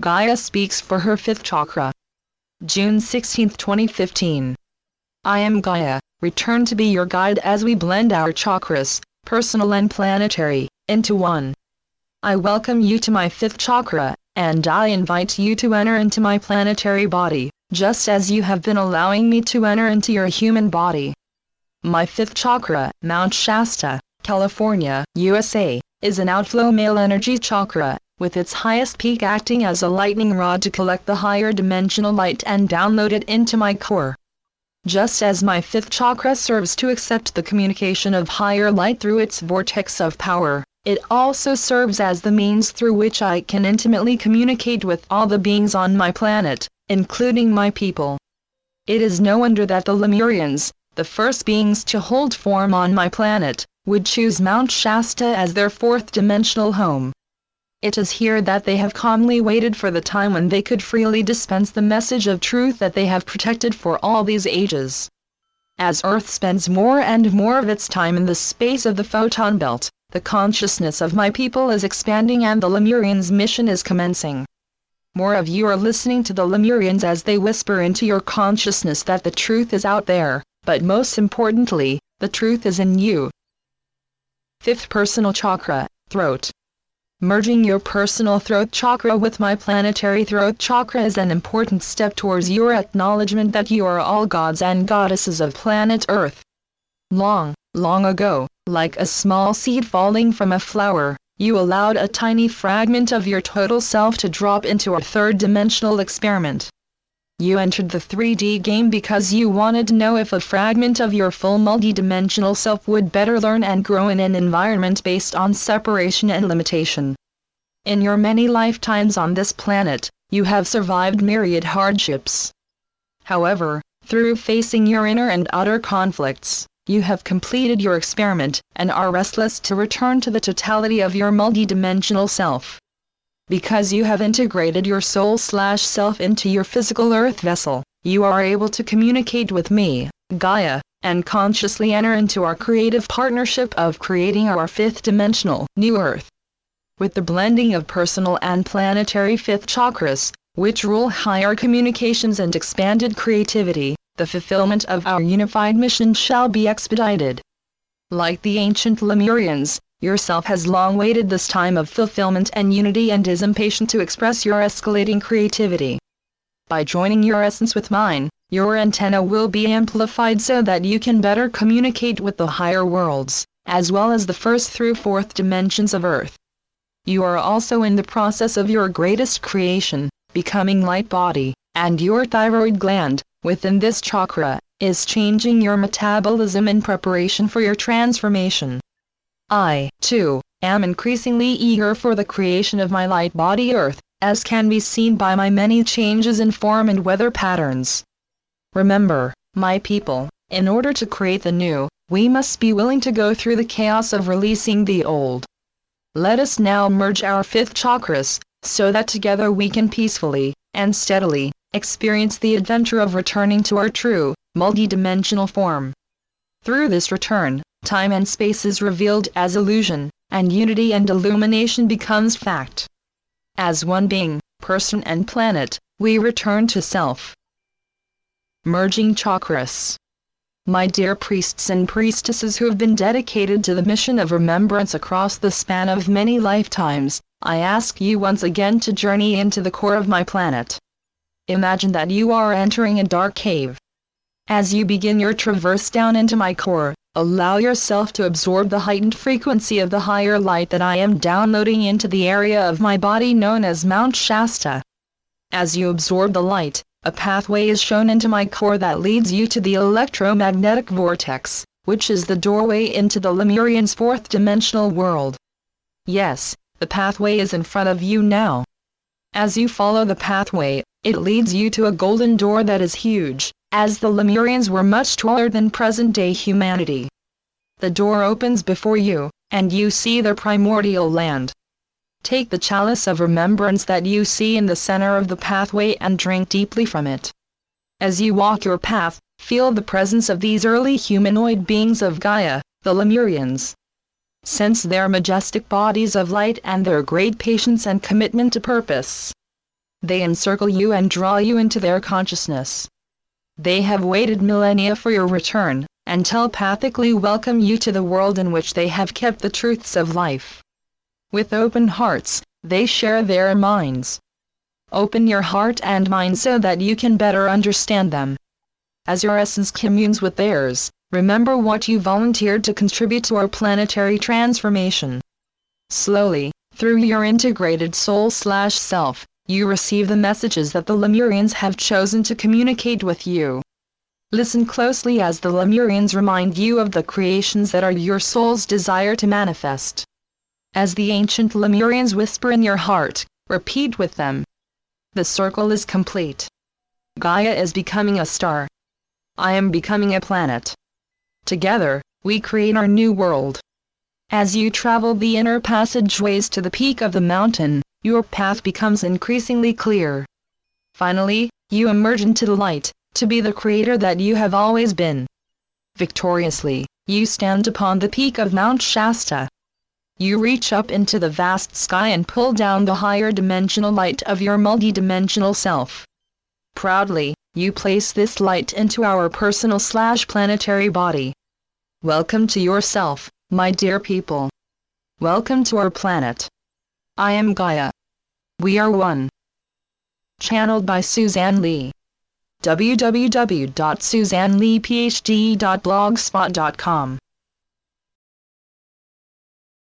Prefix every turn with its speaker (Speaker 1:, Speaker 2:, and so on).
Speaker 1: Gaia speaks for her fifth chakra. June 16, 2015. I am Gaia, return to be your guide as we blend our chakras, personal and planetary, into one. I welcome you to my fifth chakra, and I invite you to enter into my planetary body, just as you have been allowing me to enter into your human body. My fifth chakra, Mount Shasta, California, USA, is an outflow male energy chakra, with its highest peak acting as a lightning rod to collect the higher dimensional light and download it into my core. Just as my fifth chakra serves to accept the communication of higher light through its vortex of power, it also serves as the means through which I can intimately communicate with all the beings on my planet, including my people. It is no wonder that the Lemurians, the first beings to hold form on my planet, would choose Mount Shasta as their fourth dimensional home. It is here that they have calmly waited for the time when they could freely dispense the message of truth that they have protected for all these ages. As Earth spends more and more of its time in the space of the photon belt, the consciousness of my people is expanding and the Lemurians' mission is commencing. More of you are listening to the Lemurians as they whisper into your consciousness that the truth is out there, but most importantly, the truth is in you. Fifth personal chakra, throat. Merging your personal throat chakra with my planetary throat chakra is an important step towards your acknowledgement that you are all gods and goddesses of planet Earth. Long, long ago, like a small seed falling from a flower, you allowed a tiny fragment of your total self to drop into a third-dimensional experiment. You entered the 3D game because you wanted to know if a fragment of your full multi-dimensional self would better learn and grow in an environment based on separation and limitation. In your many lifetimes on this planet, you have survived myriad hardships. However, through facing your inner and outer conflicts, you have completed your experiment and are restless to return to the totality of your multi-dimensional self. Because you have integrated your soul/self into your physical earth vessel, you are able to communicate with me, Gaia, and consciously enter into our creative partnership of creating our fifth-dimensional new earth. With the blending of personal and planetary fifth chakras, which rule higher communications and expanded creativity, the fulfillment of our unified mission shall be expedited. Like the ancient Lemurians, yourself has long waited this time of fulfillment and unity and is impatient to express your escalating creativity. By joining your essence with mine, your antenna will be amplified so that you can better communicate with the higher worlds, as well as the first through fourth dimensions of Earth. You are also in the process of your greatest creation, becoming light body, and your thyroid gland, within this chakra, is changing your metabolism in preparation for your transformation. I, too, am increasingly eager for the creation of my light body Earth, as can be seen by my many changes in form and weather patterns. Remember, my people, in order to create the new, we must be willing to go through the chaos of releasing the old. Let us now merge our fifth chakras, so that together we can peacefully, and steadily, experience the adventure of returning to our true, multidimensional form. Through this return, time and space is revealed as illusion, and unity and illumination becomes fact. As one being, person and planet, we return to self. Merging chakras. My dear priests and priestesses who have been dedicated to the mission of remembrance across the span of many lifetimes, I ask you once again to journey into the core of my planet. Imagine that you are entering a dark cave. As you begin your traverse down into my core, allow yourself to absorb the heightened frequency of the higher light that I am downloading into the area of my body known as Mount Shasta. As you absorb the light, a pathway is shown into my core that leads you to the electromagnetic vortex, which is the doorway into the Lemurians' fourth-dimensional world. Yes, the pathway is in front of you now. As you follow the pathway, it leads you to a golden door that is huge, as the Lemurians were much taller than present-day humanity. The door opens before you, and you see their primordial land. Take the chalice of remembrance that you see in the center of the pathway and drink deeply from it. As you walk your path, feel the presence of these early humanoid beings of Gaia, the Lemurians. Sense their majestic bodies of light and their great patience and commitment to purpose. They encircle you and draw you into their consciousness. They have waited millennia for your return, and telepathically welcome you to the world in which they have kept the truths of life. With open hearts, they share their minds. Open your heart and mind so that you can better understand them. As your essence communes with theirs, remember what you volunteered to contribute to our planetary transformation. Slowly, through your integrated soul/self, you receive the messages that the Lemurians have chosen to communicate with you. Listen closely as the Lemurians remind you of the creations that are your soul's desire to manifest. As the ancient Lemurians whisper in your heart, repeat with them. The circle is complete. Gaia is becoming a star. I am becoming a planet. Together, we create our new world. As you travel the inner passageways to the peak of the mountain, your path becomes increasingly clear. Finally, you emerge into the light, to be the creator that you have always been. Victoriously, you stand upon the peak of Mount Shasta. You reach up into the vast sky and pull down the higher dimensional light of your multidimensional self. Proudly, you place this light into our personal/planetary body. Welcome to yourself, my dear people. Welcome to our planet. I am Gaia. We are one. Channeled by Suzanne Lee. www.suzanneleephd.blogspot.com